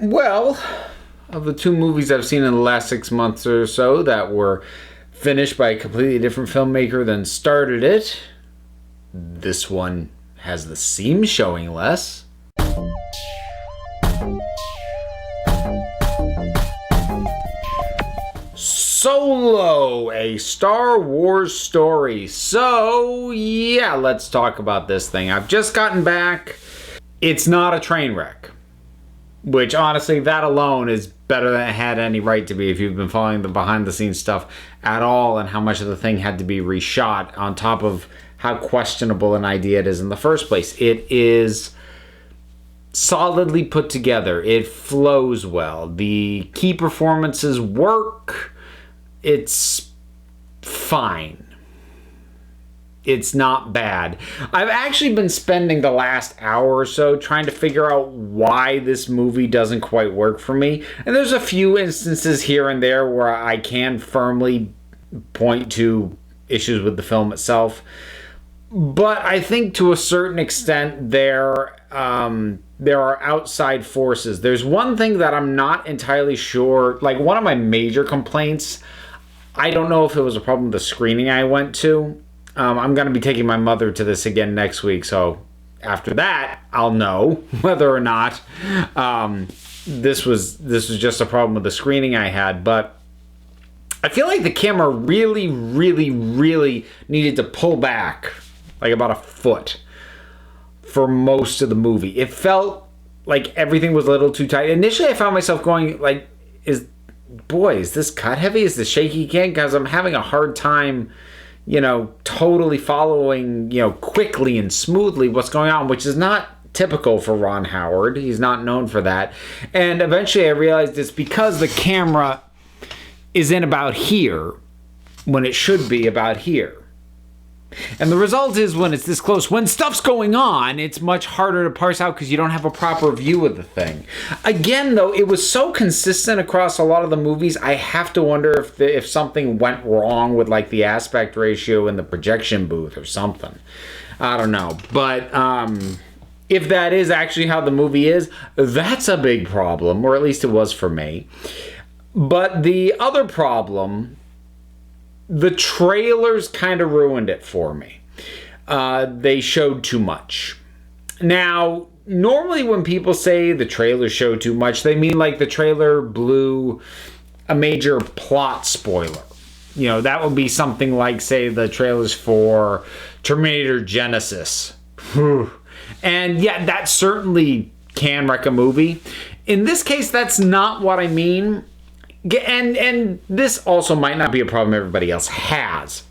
Well, of the two movies I've seen in the last 6 months or so that were finished by a completely different filmmaker than started it, this one has the seams showing less. Solo, a Star Wars story. So, yeah, let's talk about this thing. I've just gotten back. It's not a train wreck. Which, honestly, that alone is better than it had any right to be if you've been following the behind-the-scenes stuff at all and how much of the thing had to be reshot on top of how questionable an idea it is in the first place. It is solidly put together. It flows well. The key performances work. It's fine. It's not bad. I've actually been spending the last hour or so trying to figure out why this movie doesn't quite work for me. And there's a few instances here and there where I can firmly point to issues with the film itself. But I think to a certain extent there are outside forces. There's one thing that I'm not entirely sure, like one of my major complaints, I don't know if it was a problem with the screening I went to. I'm going to be taking my mother to this again next week, so after that, I'll know whether or not this was just a problem with the screening I had. But I feel like the camera really, really, really needed to pull back like about a foot for most of the movie. It felt like everything was a little too tight. Initially, I found myself going like, is this cut heavy? Is this shaky again? Because I'm having a hard time, totally following, quickly and smoothly what's going on, which is not typical for Ron Howard. He's not known for that. And eventually I realized it's because the camera is in about here when it should be about here. And the result is when it's this close, when stuff's going on, it's much harder to parse out because you don't have a proper view of the thing. Again, though, it was so consistent across a lot of the movies, I have to wonder if something went wrong with like the aspect ratio in the projection booth or something. I don't know. But if that is actually how the movie is, that's a big problem, or at least it was for me. But the other problem, the trailers kind of ruined it for me. They showed too much. Now, normally when people say the trailer showed too much, they mean like the trailer blew a major plot spoiler. That would be something like, say, the trailers for Terminator Genesis. And yeah, that certainly can wreck a movie. In this case, that's not what I mean. And this also might not be a problem everybody else has.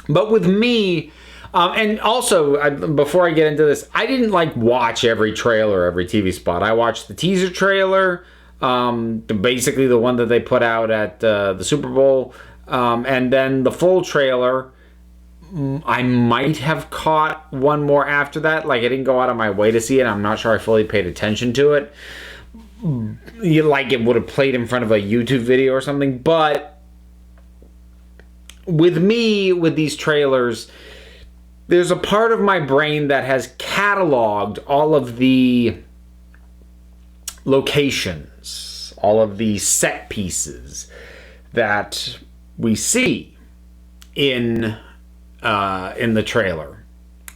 But with me, and also, before I get into this, I didn't watch every trailer, every TV spot. I watched the teaser trailer, basically the one that they put out at the Super Bowl, and then the full trailer. I might have caught one more after that. I didn't go out of my way to see it. I'm not sure I fully paid attention to it. It would have played in front of a YouTube video or something. But with me, with these trailers, there's a part of my brain that has cataloged all of the locations, all of the set pieces that we see in the trailer.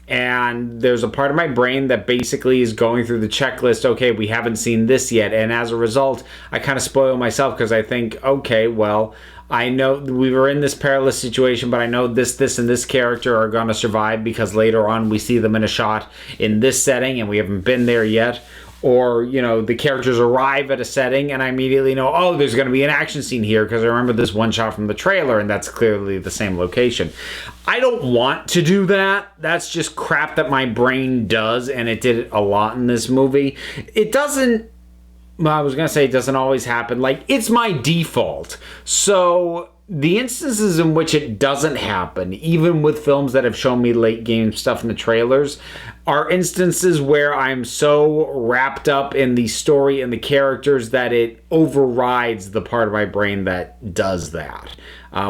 And there's a part of my brain that basically is going through the checklist. Okay, we haven't seen this yet. And as a result, I kind of spoil myself because I think, okay, well, I know we were in this perilous situation, but I know this, and this character are going to survive because later on we see them in a shot in this setting and we haven't been there yet. Or, the characters arrive at a setting and I immediately know, oh, there's going to be an action scene here because I remember this one shot from the trailer and that's clearly the same location. I don't want to do that. That's just crap that my brain does, and it did it a lot in this movie. It doesn't, well, I was going to say it doesn't always happen. It's my default. So the instances in which it doesn't happen, even with films that have shown me late game stuff in the trailers, are instances where I'm so wrapped up in the story and the characters that it overrides the part of my brain that does that,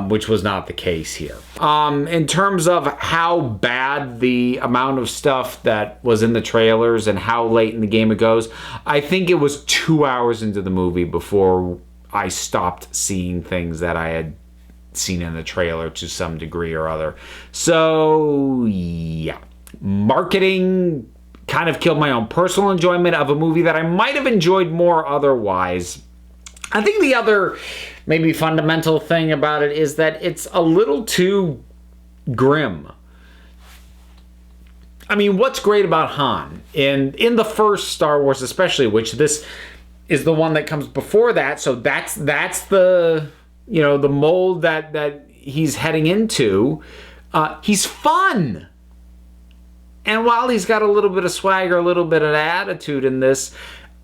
which was not the case here. In terms of how bad the amount of stuff that was in the trailers and how late in the game it goes, I think it was 2 hours into the movie before I stopped seeing things that I had seen in the trailer to some degree or other. So, yeah. Marketing kind of killed my own personal enjoyment of a movie that I might have enjoyed more otherwise. I think the other maybe fundamental thing about it is that it's a little too grim. I mean, what's great about Han? In the first Star Wars especially, which this is the one that comes before that, so that's the, you know, the mold that he's heading into. He's fun. And while he's got a little bit of swagger, a little bit of attitude in this,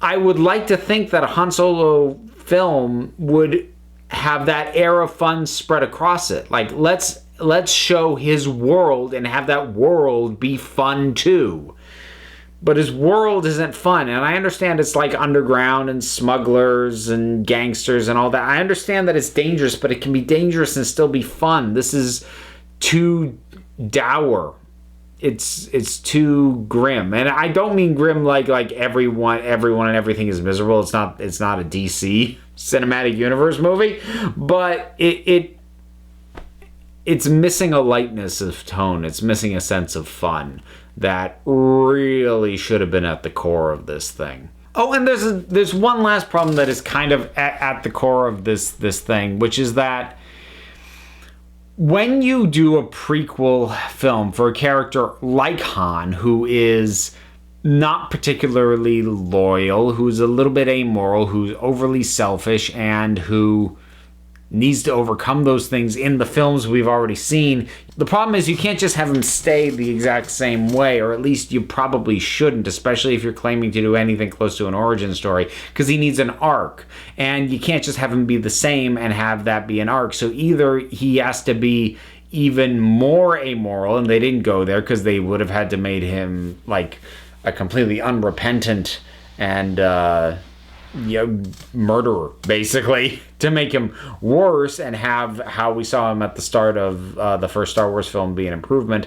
I would like to think that a Han Solo film would have that air of fun spread across it. Like, let's show his world and have that world be fun too. But his world isn't fun. And I understand it's like underground and smugglers and gangsters and all that. I understand that it's dangerous, but it can be dangerous and still be fun. This is too dour. It's too grim. And I don't mean grim like everyone and everything is miserable. It's not a DC cinematic universe movie, but it's missing a lightness of tone. It's missing a sense of fun that really should have been at the core of this thing. Oh, and there's one last problem that is kind of at the core of this thing, which is that when you do a prequel film for a character like Han, who is not particularly loyal, who's a little bit amoral, who's overly selfish, and who needs to overcome those things in the films we've already seen, the problem is you can't just have him stay the exact same way, or at least you probably shouldn't, especially if you're claiming to do anything close to an origin story, because he needs an arc, and you can't just have him be the same and have that be an arc. So either he has to be even more amoral, and they didn't go there because they would have had to made him like a completely unrepentant and murderer, basically, to make him worse and have how we saw him at the start of the first Star Wars film be an improvement.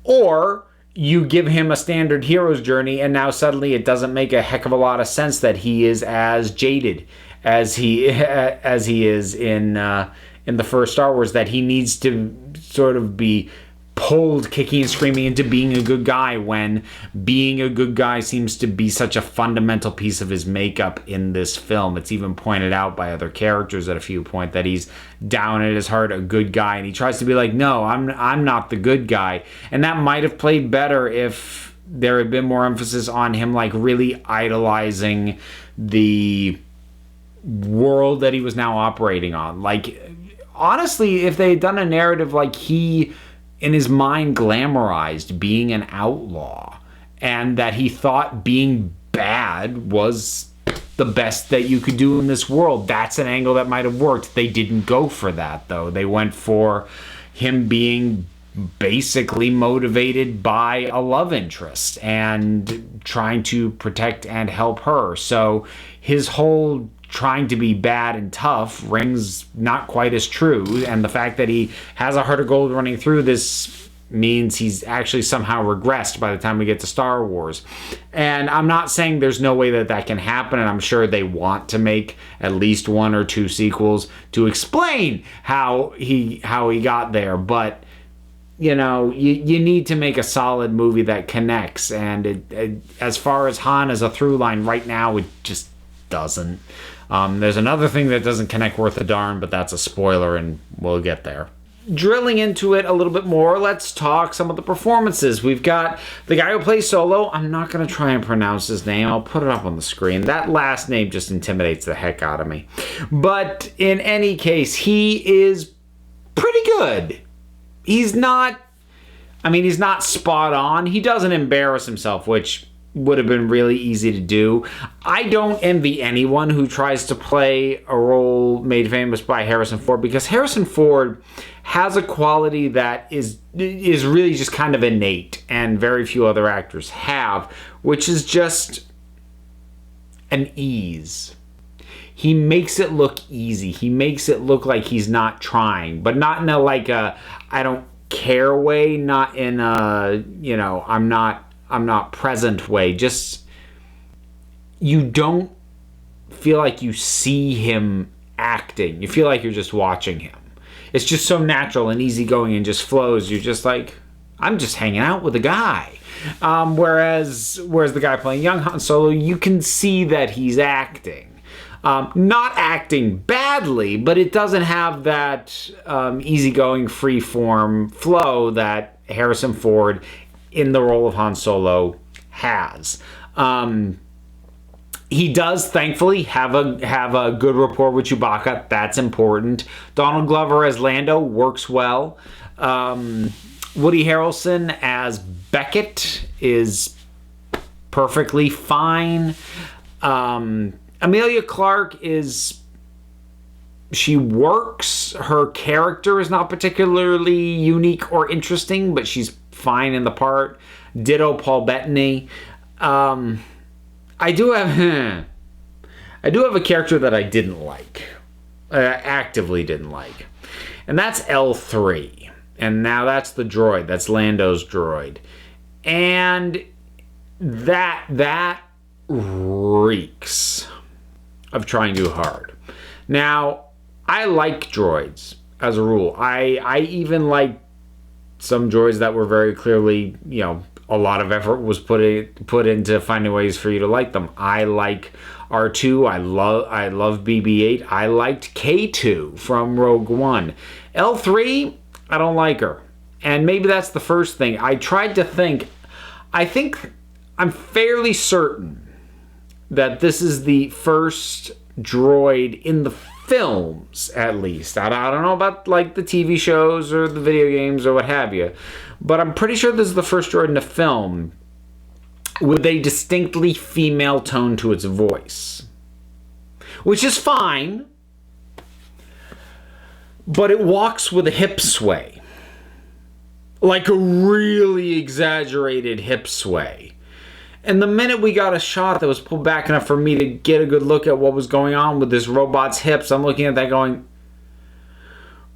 Or you give him a standard hero's journey, and now suddenly it doesn't make a heck of a lot of sense that he is as jaded as he is in the first Star Wars, that he needs to sort of be pulled kicking and screaming into being a good guy, when being a good guy seems to be such a fundamental piece of his makeup in this film. It's even pointed out by other characters at a few points that he's down at his heart a good guy, and he tries to be like, no, I'm not the good guy. And that might have played better if there had been more emphasis on him like really idolizing the world that he was now operating on. Like, honestly, if they had done a narrative like he in his mind glamorized being an outlaw, and that he thought being bad was the best that you could do in this world, that's an angle that might have worked. They didn't go for that, though. They went for him being basically motivated by a love interest and trying to protect and help her. So his whole trying to be bad and tough rings not quite as true, and the fact that he has a heart of gold running through this means he's actually somehow regressed by the time we get to Star Wars. And I'm not saying there's no way that can happen, and I'm sure they want to make at least 1 or 2 sequels to explain how he got there, but you know, you need to make a solid movie that connects, and it as far as Han as a through line right now, it just doesn't. There's another thing that doesn't connect worth a darn, but that's a spoiler, and we'll get there. Drilling into it a little bit more, let's talk some of the performances. We've got the guy who plays Solo. I'm not going to try and pronounce his name. I'll put it up on the screen. That last name just intimidates the heck out of me. But in any case, he is pretty good. He's not spot on. He doesn't embarrass himself, which, would have been really easy to do. I don't envy anyone who tries to play a role made famous by Harrison Ford, because Harrison Ford has a quality that is really just kind of innate and very few other actors have, which is just an ease. He makes it look easy. He makes it look like he's not trying, but not in a like a I don't care way, not in a, you know, I'm not present way. Just, you don't feel like you see him acting. You feel like you're just watching him. It's just so natural and easygoing and just flows. You're just like, I'm just hanging out with a guy. Whereas the guy playing young Han Solo, you can see that he's acting. Not acting badly, but it doesn't have that easygoing, free-form flow that Harrison Ford in the role of Han Solo has. He does, thankfully, have a good rapport with Chewbacca. That's important. Donald Glover as Lando works well. Woody Harrelson as Beckett is perfectly fine. Emilia Clarke she works. Her character is not particularly unique or interesting, but she's fine in the part. Ditto Paul Bettany. I do have a character that I didn't like. Actively didn't like. And that's L3. And now that's the droid. That's Lando's droid. And that reeks of trying too hard. Now, I like droids as a rule. I even like some droids that were very clearly, you know, a lot of effort was put into finding ways for you to like them. I like R2. I love BB-8. I liked K2 from Rogue One. L3, I don't like her. And maybe that's the first thing. I tried to think. I'm fairly certain that this is the first droid in the films, at least. I don't know about like the TV shows or the video games or what have you, but I'm pretty sure this is the first droid in a film with a distinctly female tone to its voice, which is fine, but it walks with a hip sway, like a really exaggerated hip sway. And the minute we got a shot that was pulled back enough for me to get a good look at what was going on with this robot's hips, I'm looking at that going,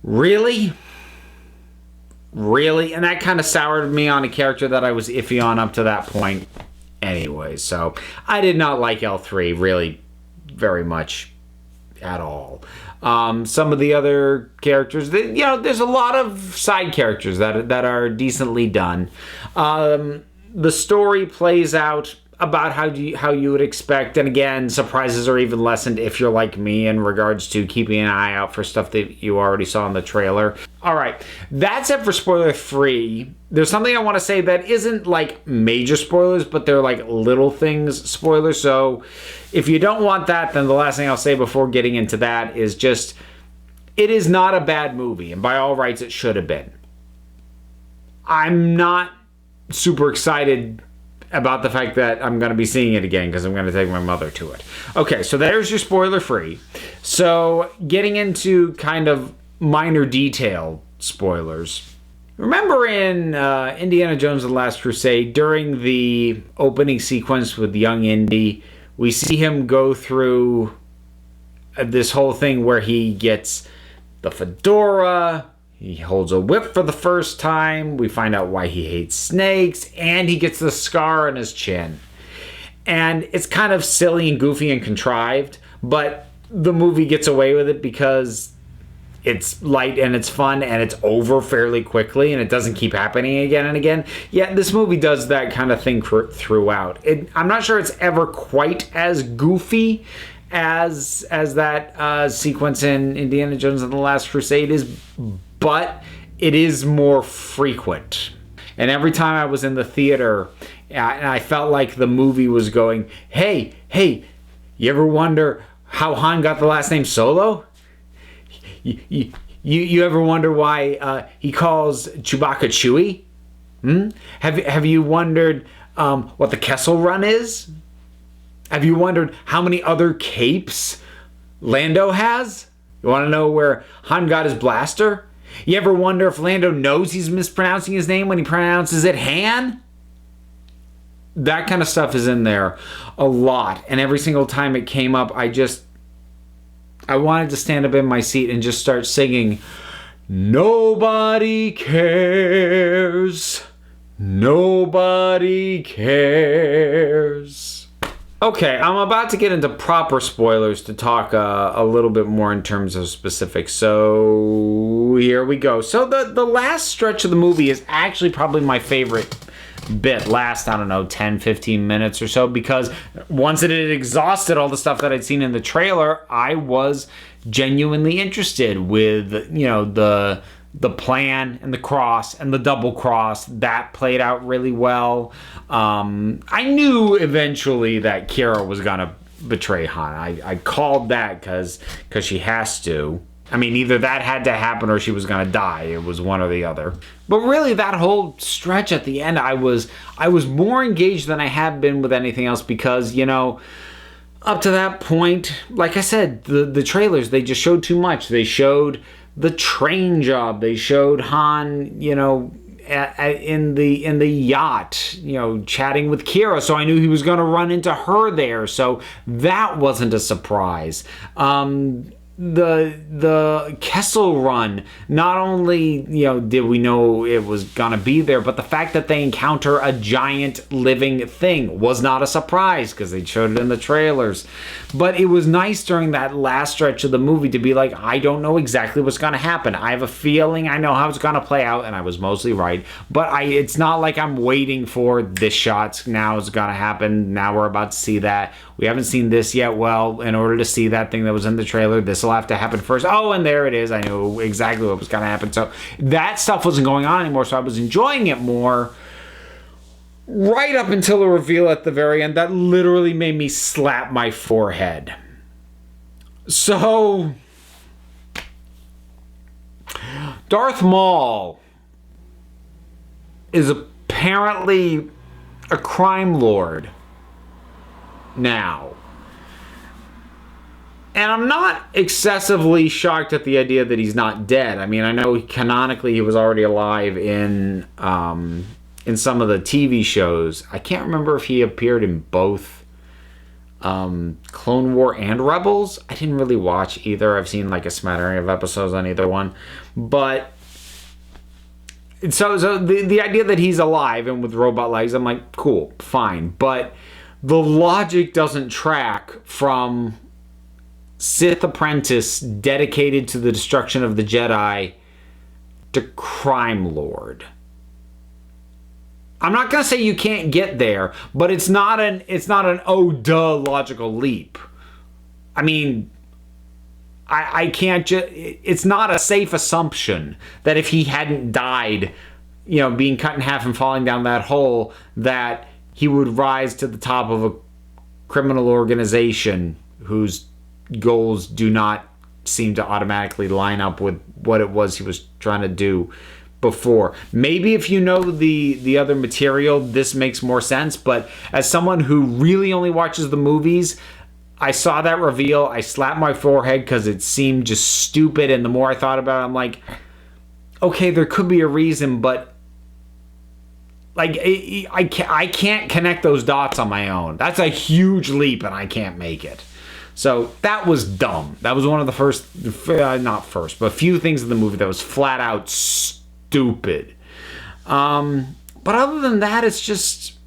really? Really? And that kind of soured me on a character that I was iffy on up to that point anyway. So I did not like L3 really very much at all. Some of the other characters, you know, there's a lot of side characters that are decently done. The story plays out about how you would expect, and again, surprises are even lessened if you're like me in regards to keeping an eye out for stuff that you already saw in the trailer. All right, that's it for spoiler free. There's something I want to say that isn't like major spoilers, but they're like little things spoilers. So if you don't want that, then the last thing I'll say before getting into that is just, it is not a bad movie, and by all rights, it should have been. I'm not super excited about the fact that I'm going to be seeing it again because I'm going to take my mother to it. Okay, so there's your spoiler free. So getting into kind of minor detail spoilers. Remember in Indiana Jones and the Last Crusade, during the opening sequence with young Indy, we see him go through this whole thing where he gets the fedora, he holds a whip for the first time. We find out why he hates snakes, and he gets the scar on his chin. And it's kind of silly and goofy and contrived, but the movie gets away with it because it's light and it's fun and it's over fairly quickly and it doesn't keep happening again and again. Yeah, this movie does that kind of thing throughout. I'm not sure it's ever quite as goofy as that sequence in Indiana Jones and the Last Crusade is, but it is more frequent. And every time I was in the theater, and I felt like the movie was going, hey, you ever wonder how Han got the last name Solo? You ever wonder why he calls Chewbacca Chewie? Have you wondered what the Kessel Run is? Have you wondered how many other capes Lando has? You want to know where Han got his blaster? You ever wonder if Lando knows he's mispronouncing his name when he pronounces it Han? That kind of stuff is in there a lot. And every single time it came up, I wanted to stand up in my seat and just start singing, "Nobody cares. Nobody cares." Okay, I'm about to get into proper spoilers to talk a little bit more in terms of specifics. So here we go. So the last stretch of the movie is actually probably my favorite bit. Last, I don't know, 10, 15 minutes or so, because once it had exhausted all the stuff that I'd seen in the trailer, I was genuinely interested with, you know, the plan and the cross and the double cross. That played out really well. I knew eventually that Kira was gonna betray Han. I called that because she has to. I mean, either that had to happen or she was gonna die. It was one or the other. But really, that whole stretch at the end, I was more engaged than I have been with anything else, because, you know, up to that point, like I said, the trailers, they just showed too much. They showed the train job. They showed Han, you know, in the yacht, you know, chatting with Kira. So I knew he was going to run into her there. So that wasn't a surprise. The Kessel Run, not only, you know, did we know it was gonna be there, but the fact that they encounter a giant living thing was not a surprise, because they showed it in the trailers. But it was nice during that last stretch of the movie to be like, I don't know exactly what's gonna happen. I have a feeling I know how it's gonna play out, and I was mostly right. But it's not like I'm waiting for this shot, now it's gonna happen, now we're about to see that. We haven't seen this yet. Well, in order to see that thing that was in the trailer, this will have to happen first. Oh, and there it is. I knew exactly what was going to happen. So that stuff wasn't going on anymore, so I was enjoying it more right up until the reveal at the very end. That literally made me slap my forehead. So Darth Maul is apparently a crime lord now. And I'm not excessively shocked at the idea that he's not dead. I mean, I know canonically he was already alive in some of the TV shows. I can't remember if he appeared in both Clone War and Rebels. I didn't really watch either. I've seen like a smattering of episodes on either one. But so the idea that he's alive and with robot legs, I'm like, cool, fine. But the logic doesn't track from Sith apprentice dedicated to the destruction of the Jedi to crime lord. I'm not gonna say you can't get there, but it's not an oh duh logical leap. I mean, I can't just. It's not a safe assumption that if he hadn't died, you know, being cut in half and falling down that hole, that he would rise to the top of a criminal organization whose goals do not seem to automatically line up with what it was he was trying to do before. Maybe if you know the other material, this makes more sense. But as someone who really only watches the movies, I saw that reveal, I slapped my forehead because it seemed just stupid. And the more I thought about it, I'm like, okay, there could be a reason, but like, I can't connect those dots on my own. That's a huge leap, and I can't make it. So that was dumb. That was one of the first, not first, but few things in the movie that was flat out stupid. But other than that, it's just,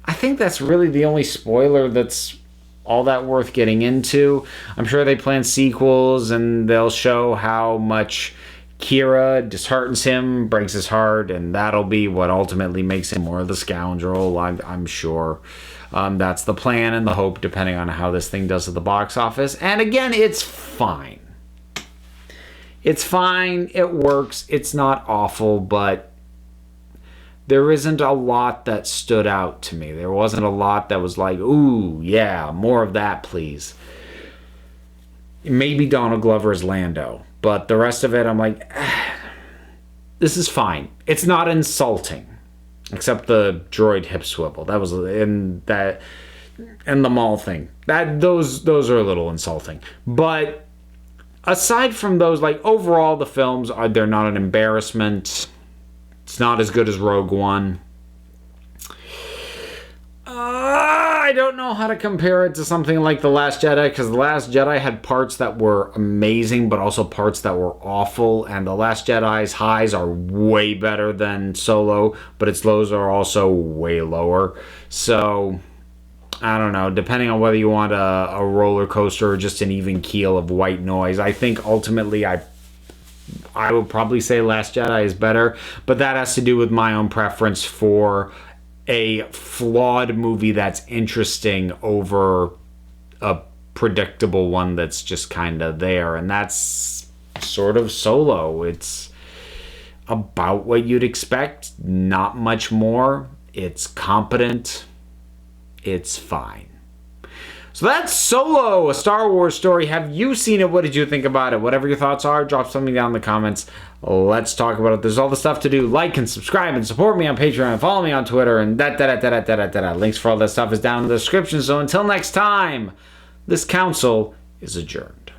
I think that's really the only spoiler that's all that worth getting into. I'm sure they plan sequels, and they'll show how much Kira disheartens him, breaks his heart, and that'll be what ultimately makes him more of the scoundrel. I'm sure that's the plan and the hope, depending on how this thing does at the box office. And again, it's fine. It's fine. It works. It's not awful, but there isn't a lot that stood out to me. There wasn't a lot that was like, ooh, yeah, more of that, please. Maybe Donald Glover as Lando. But the rest of it, I'm like, this is fine. It's not insulting. except the droid hip swivel. That was in that, and the mall thing. Those are a little insulting. But aside from those, like, overall, the films they're not an embarrassment. It's not as good as Rogue One. I don't know how to compare it to something like The Last Jedi, because The Last Jedi had parts that were amazing, but also parts that were awful, and The Last Jedi's highs are way better than Solo, but its lows are also way lower. So, I don't know, depending on whether you want a roller coaster or just an even keel of white noise, I think ultimately I would probably say Last Jedi is better, but that has to do with my own preference for a flawed movie that's interesting over a predictable one that's just kind of there. And that's sort of Solo. It's about what you'd expect, not much more. It's competent. It's fine. So that's Solo, a Star Wars story. Have you seen it? What did you think about it? Whatever your thoughts are, drop something down in the comments. Let's talk about it. There's all the stuff to do. Like and subscribe and support me on Patreon and follow me on Twitter and Links for all that stuff is down in the description. So until next time, this council is adjourned.